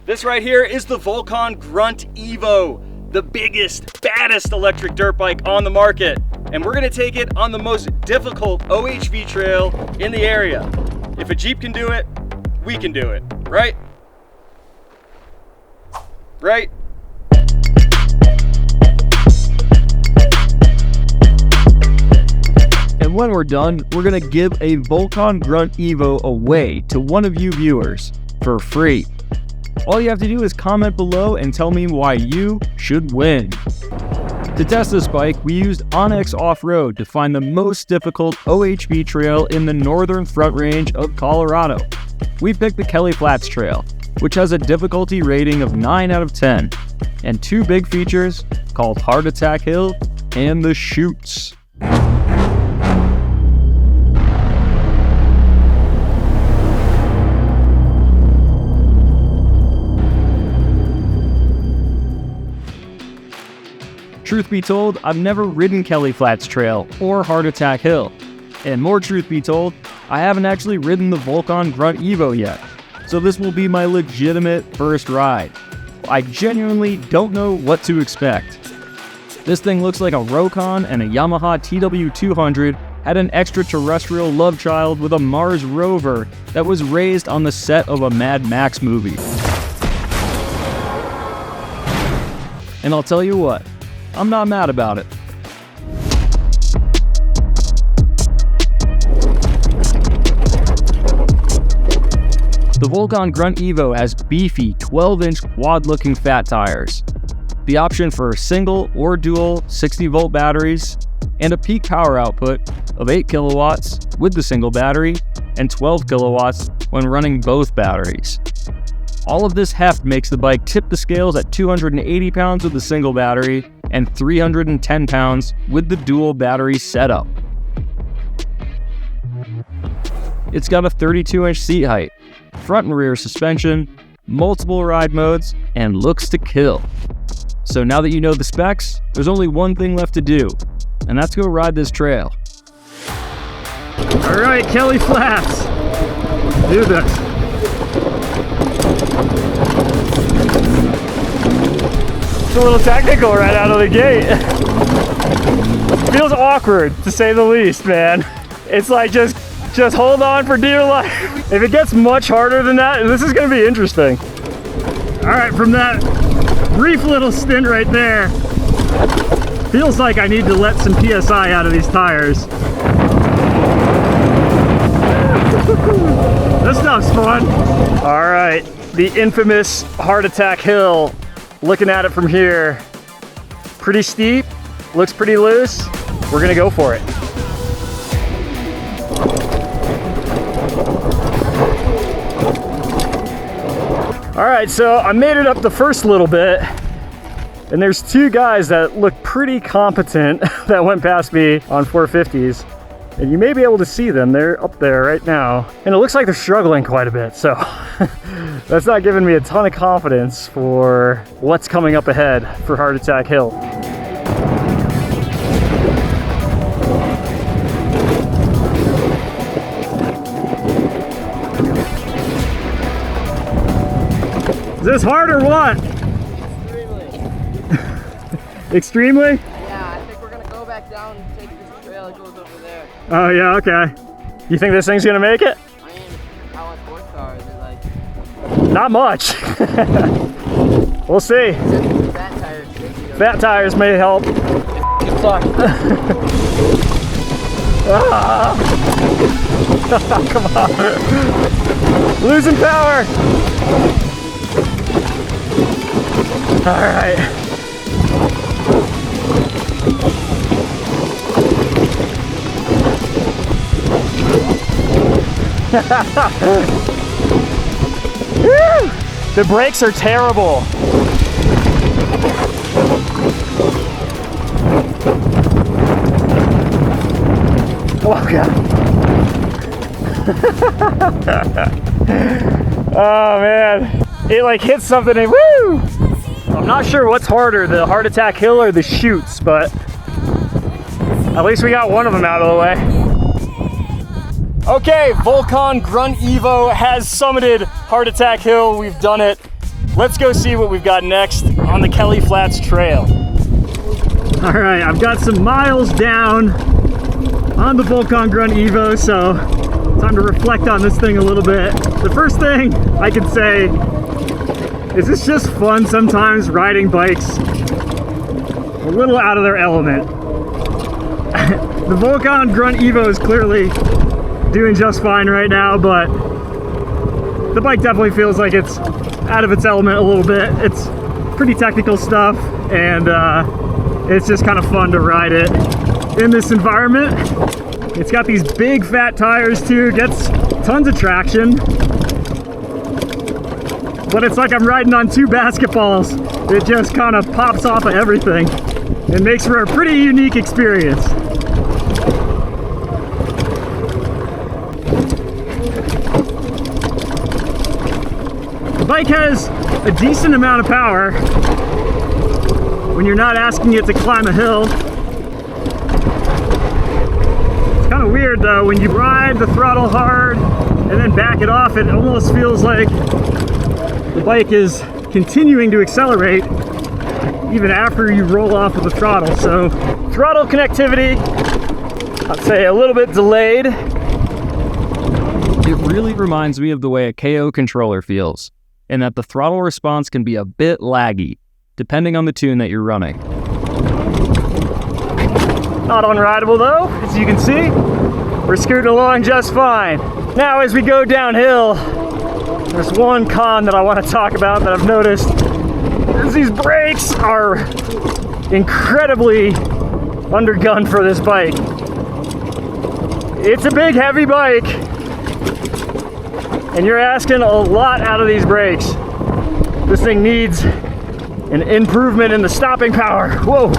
This right here is the Volcon Grunt EVO, the biggest, baddest electric dirt bike on the market. And we're gonna take it on the most difficult OHV trail in the area. If a Jeep can do it, we can do it, right? Right? And when we're done, we're gonna give a Volcon Grunt EVO away to one of you viewers for free. All you have to do is comment below and tell me why you should win. To test this bike, we used Onyx Off-Road to find the most difficult OHV trail in the northern Front Range of Colorado. We picked the Kelly Flats Trail, which has a difficulty rating of 9 out of 10, and two big features called Heart Attack Hill and the Chutes. Truth be told, I've never ridden Kelly Flats Trail or Heart Attack Hill. And more truth be told, I haven't actually ridden the Volcon Grunt EVO yet. So this will be my legitimate first ride. I genuinely don't know what to expect. This thing looks like a Rokon, and a Yamaha TW200 had an extraterrestrial love child with a Mars rover that was raised on the set of a Mad Max movie. And I'll tell you what, I'm not mad about it. The Volcon Grunt EVO has beefy 12-inch quad-looking fat tires, the option for single or dual 60-volt batteries, and a peak power output of 8 kilowatts with the single battery and 12 kilowatts when running both batteries. All of this heft makes the bike tip the scales at 280 pounds with the single battery and 310 pounds with the dual battery setup. It's got a 32-inch seat height, front and rear suspension, multiple ride modes, and looks to kill. So now that you know the specs, there's only one thing left to do, and that's go ride this trail. All right, Kelly Flats, do this. It's a little technical right out of the gate. Feels awkward, to say the least, man. It's like just hold on for dear life. If it gets much harder than that, this is gonna be interesting. All right, from that brief little stint right there, feels like I need to let some PSI out of these tires. This stuff's fun. All right, the infamous Heart Attack Hill. Looking at it from here, pretty steep, looks pretty loose. We're gonna go for it. All right, so I made it up the first little bit, and there's two guys that look pretty competent that went past me on 450s. And you may be able to see them, they're up there right now. And it looks like they're struggling quite a bit, so that's not giving me a ton of confidence for what's coming up ahead for Heart Attack Hill. Is this hard or what? Extremely. Extremely? Yeah, I think we're gonna go back down and take this trail that goes over there. Oh yeah, okay. You think this thing's gonna make it? I mean, how much horsepower is it like? Not much. We'll see. Fat tires. Fat tires may help. Fuck. Come on. Losing power. All right. The brakes are terrible. Oh god. Oh man. It like hits something and woo! I'm not sure what's harder, the Heart Attack Hill or the Chutes, but at least we got one of them out of the way. Okay, Volcon Grunt EVO has summited Heart Attack Hill. We've done it. let's go see what we've got next on the Kelly Flats Trail. All right, I've got some miles down on the Volcon Grunt EVO, so time to reflect on this thing a little bit. The first thing I can say is it's just fun sometimes riding bikes a little out of their element. The Volcon Grunt EVO is clearly doing just fine right now, but the bike definitely feels like it's out of its element a little bit. It's pretty technical stuff, and it's just kind of fun to ride it in this environment. It's got these big fat tires too, gets tons of traction, but it's like I'm riding on two basketballs. It just kind of pops off of everything and makes for a pretty unique experience. The bike has a decent amount of power when you're not asking it to climb a hill. It's kind of weird though, when you ride the throttle hard and then back it off, it almost feels like the bike is continuing to accelerate even after you roll off of the throttle. So throttle connectivity, I'd say a little bit delayed. It really reminds me of the way a KO controller feels, in that the throttle response can be a bit laggy, depending on the tune that you're running. Not unrideable though, as you can see. We're scooting along just fine. Now as we go downhill, there's one con that I want to talk about that I've noticed. These brakes are incredibly undergunned for this bike. It's a big, heavy bike, and you're asking a lot out of these brakes. This thing needs an improvement in the stopping power. Whoa.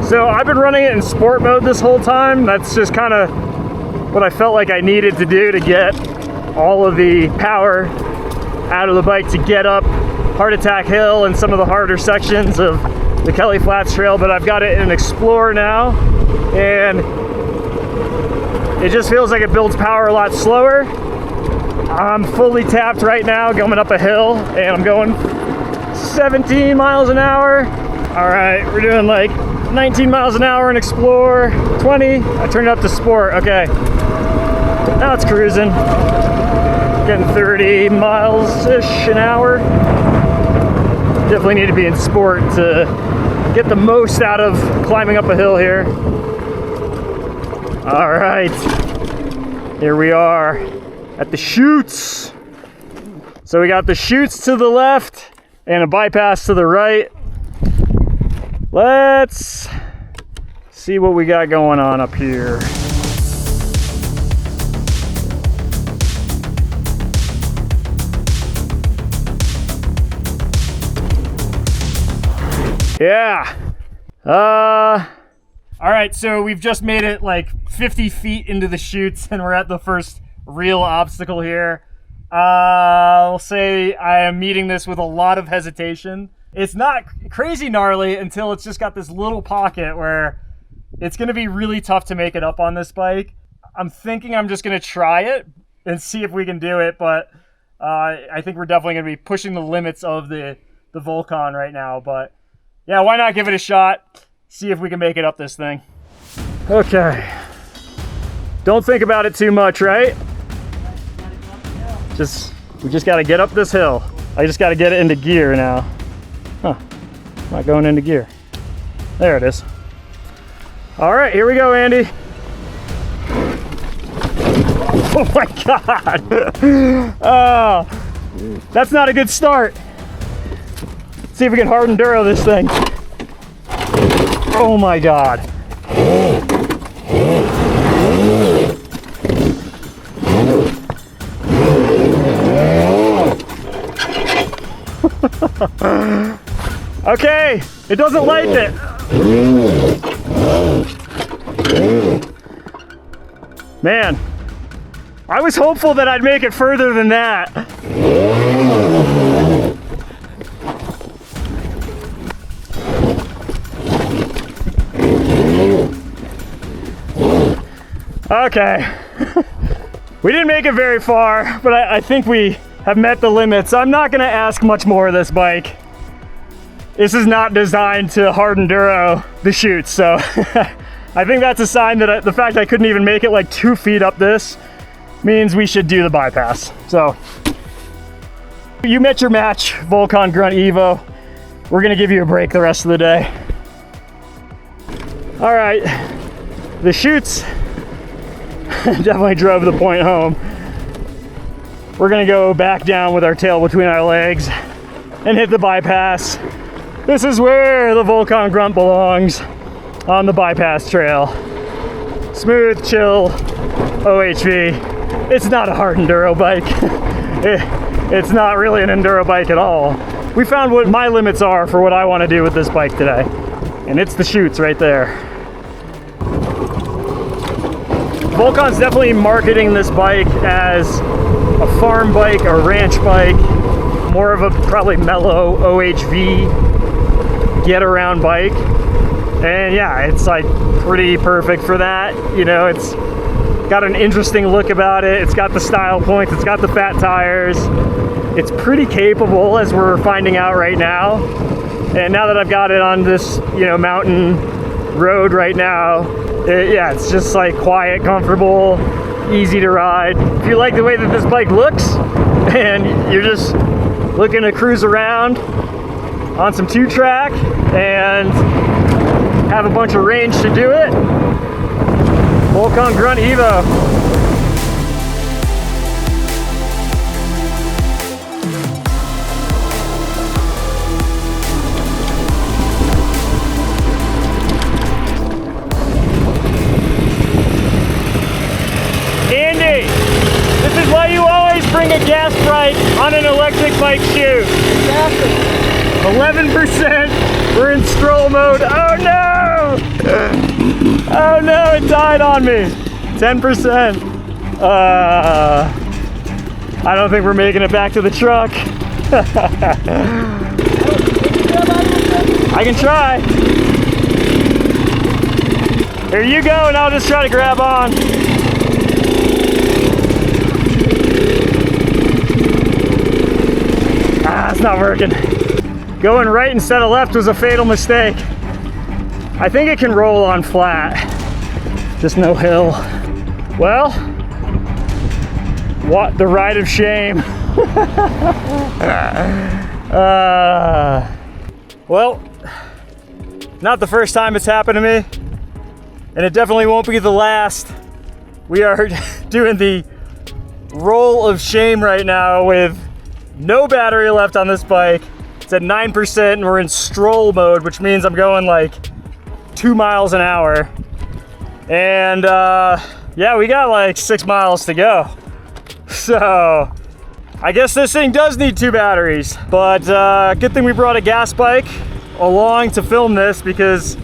So I've been running it in sport mode this whole time. That's just kind of what I felt like I needed to do to get all of the power out of the bike to get up Heart Attack Hill and some of the harder sections of the Kelly Flats Trail. But I've got it in Explorer now, and it just feels like it builds power a lot slower. I'm fully tapped right now going up a hill, and I'm going 17 miles an hour. All right, we're doing like 19 miles an hour in Explorer, 20. I turned it up to sport, okay. Now it's cruising. Getting 30 miles-ish an hour. Definitely need to be in sport to get the most out of climbing up a hill here. All right, here we are at the Chutes. So we got the Chutes to the left and a bypass to the right. Let's see what we got going on up here. Yeah. All right, so we've just made it like 50 feet into the Chutes, and we're at the first real obstacle here. I'll say I am meeting this with a lot of hesitation. It's not crazy gnarly until it's just got this little pocket where it's going to be really tough to make it up on this bike. I'm thinking I'm just going to try it and see if we can do it, but I think we're definitely going to be pushing the limits of the Volcon right now. But yeah, why not give it a shot? See if we can make it up this thing. Okay. Don't think about it too much, right? We just got to get up this hill. I just got to get it into gear now. Huh, not going into gear. There it is. All right, here we go, Andy. Oh my God. Oh, that's not a good start. Let's see if we can hard enduro this thing. Oh my God. Okay, it doesn't like it. Man, I was hopeful that I'd make it further than that. Okay. We didn't make it very far, but I think we have met the limits. I'm not gonna ask much more of this bike. This is not designed to hard enduro the chutes, so I think that's a sign that the fact I couldn't even make it like 2 feet up this means we should do the bypass. So you met your match, Volcon Grunt EVO. We're gonna give you a break the rest of the day. All right, the chutes definitely drove the point home. We're gonna go back down with our tail between our legs and hit the bypass. This is where the Volcon Grunt belongs, on the bypass trail. Smooth, chill, OHV. It's not a hard enduro bike. It's not really an enduro bike at all. We found what my limits are for what I want to do with this bike today, and it's the chutes right there. Volcon's definitely marketing this bike as a farm bike, a ranch bike, more of a probably mellow OHV get around bike. And yeah, it's like pretty perfect for that. You know, it's got an interesting look about it. It's got the style points, it's got the fat tires. It's pretty capable, as we're finding out right now. And now that I've got it on this, you know, mountain road right now, yeah, it's just like quiet, comfortable, easy to ride. If you like the way that this bike looks and you're just looking to cruise around on some 2-track and have a bunch of range to do it, Volcon Grunt EVO. Andy, this is why you always bring a gas brake on an electric bike chute. 11%, we're in stroll mode. Oh no! Oh no, it died on me. 10%. I don't think we're making it back to the truck. I can try. Here you go, and I'll just try to grab on. It's not working. Going right instead of left was a fatal mistake. I think it can roll on flat, just no hill. Well, what the ride of shame. Well, not the first time it's happened to me, and it definitely won't be the last. We are doing the roll of shame right now with no battery left on this bike. It's at 9% and we're in stroll mode, which means I'm going like 2 miles an hour. And yeah, we got like 6 miles to go. So I guess this thing does need 2 batteries, but good thing we brought a gas bike along to film this, because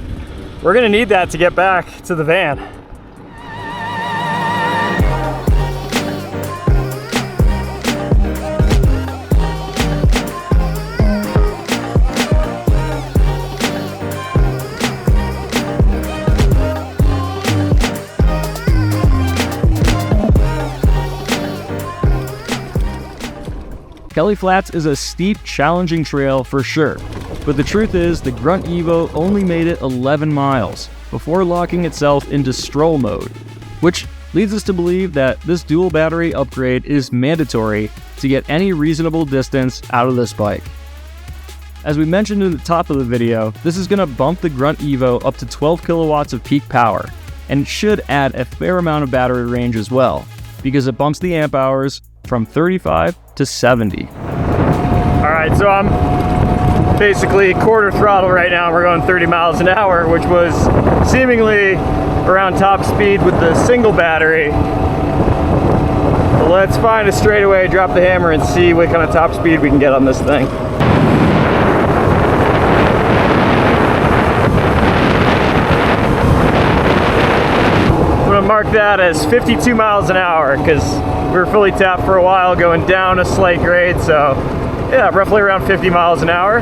we're gonna need that to get back to the van. Kelly Flats is a steep, challenging trail for sure, but the truth is the Grunt EVO only made it 11 miles before locking itself into stroll mode, which leads us to believe that this dual battery upgrade is mandatory to get any reasonable distance out of this bike. As we mentioned in the top of the video, this is going to bump the Grunt EVO up to 12 kilowatts of peak power, and should add a fair amount of battery range as well, because it bumps the amp hours from 35 to 70. All right, so I'm basically quarter throttle right now. We're going 30 miles an hour, which was seemingly around top speed with the single battery. So let's find a straightaway, drop the hammer, and see what kind of top speed we can get on this thing. I'm gonna mark that as 52 miles an hour, because we were fully tapped for a while, going down a slight grade, so yeah, roughly around 50 miles an hour.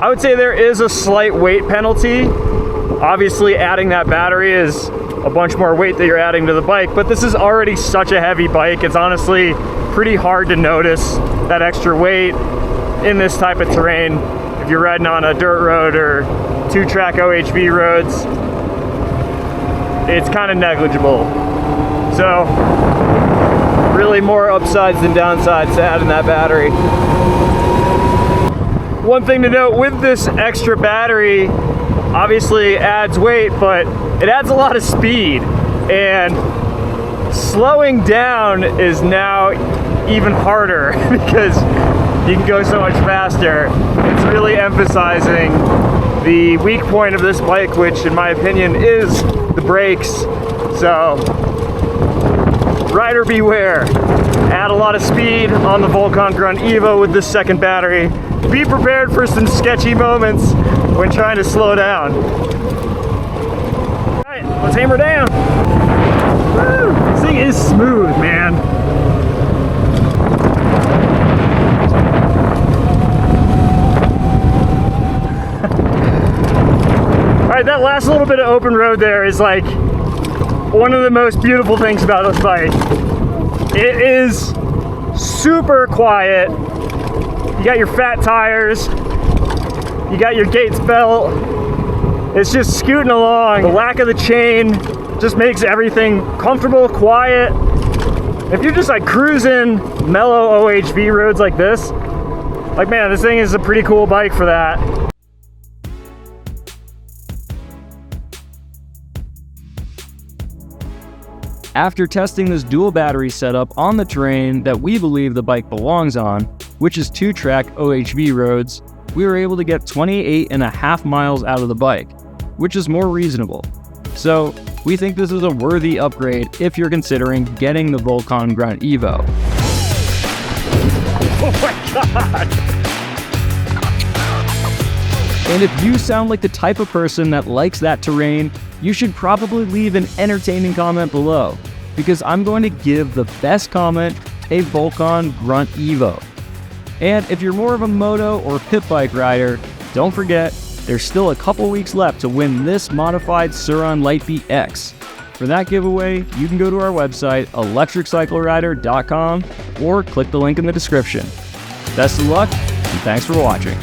I would say there is a slight weight penalty. Obviously, adding that battery is a bunch more weight that you're adding to the bike, but this is already such a heavy bike. It's honestly pretty hard to notice that extra weight in this type of terrain. If you're riding on a dirt road or 2-track OHV roads, it's kind of negligible. So really more upsides than downsides to adding that battery. One thing to note with this extra battery, obviously adds weight, but it adds a lot of speed, and slowing down is now even harder because you can go so much faster. It's really emphasizing the weak point of this bike, which in my opinion is the brakes. So rider beware. Add a lot of speed on the Volcon Grunt EVO with this second battery. Be prepared for some sketchy moments when trying to slow down. All right, let's hammer down. Woo! This thing is smooth, man. All right, that last little bit of open road there is like one of the most beautiful things about this bike. It is super quiet. You got your fat tires, you got your Gates belt. It's just scooting along. The lack of the chain just makes everything comfortable, quiet. If you're just like cruising mellow OHV roads like this, like man, this thing is a pretty cool bike for that. After testing this dual battery setup on the terrain that we believe the bike belongs on, which is 2-track OHV roads, we were able to get 28.5 miles out of the bike, which is more reasonable. So we think this is a worthy upgrade if you're considering getting the Volcon Grunt EVO. Oh my God! And if you sound like the type of person that likes that terrain, you should probably leave an entertaining comment below, because I'm going to give the best comment a Volcon Grunt EVO. And if you're more of a moto or pit bike rider, don't forget, there's still a couple weeks left to win this modified Sur-Ron Lightbeat X. For that giveaway, you can go to our website, electriccyclerider.com, or click the link in the description. Best of luck, and thanks for watching.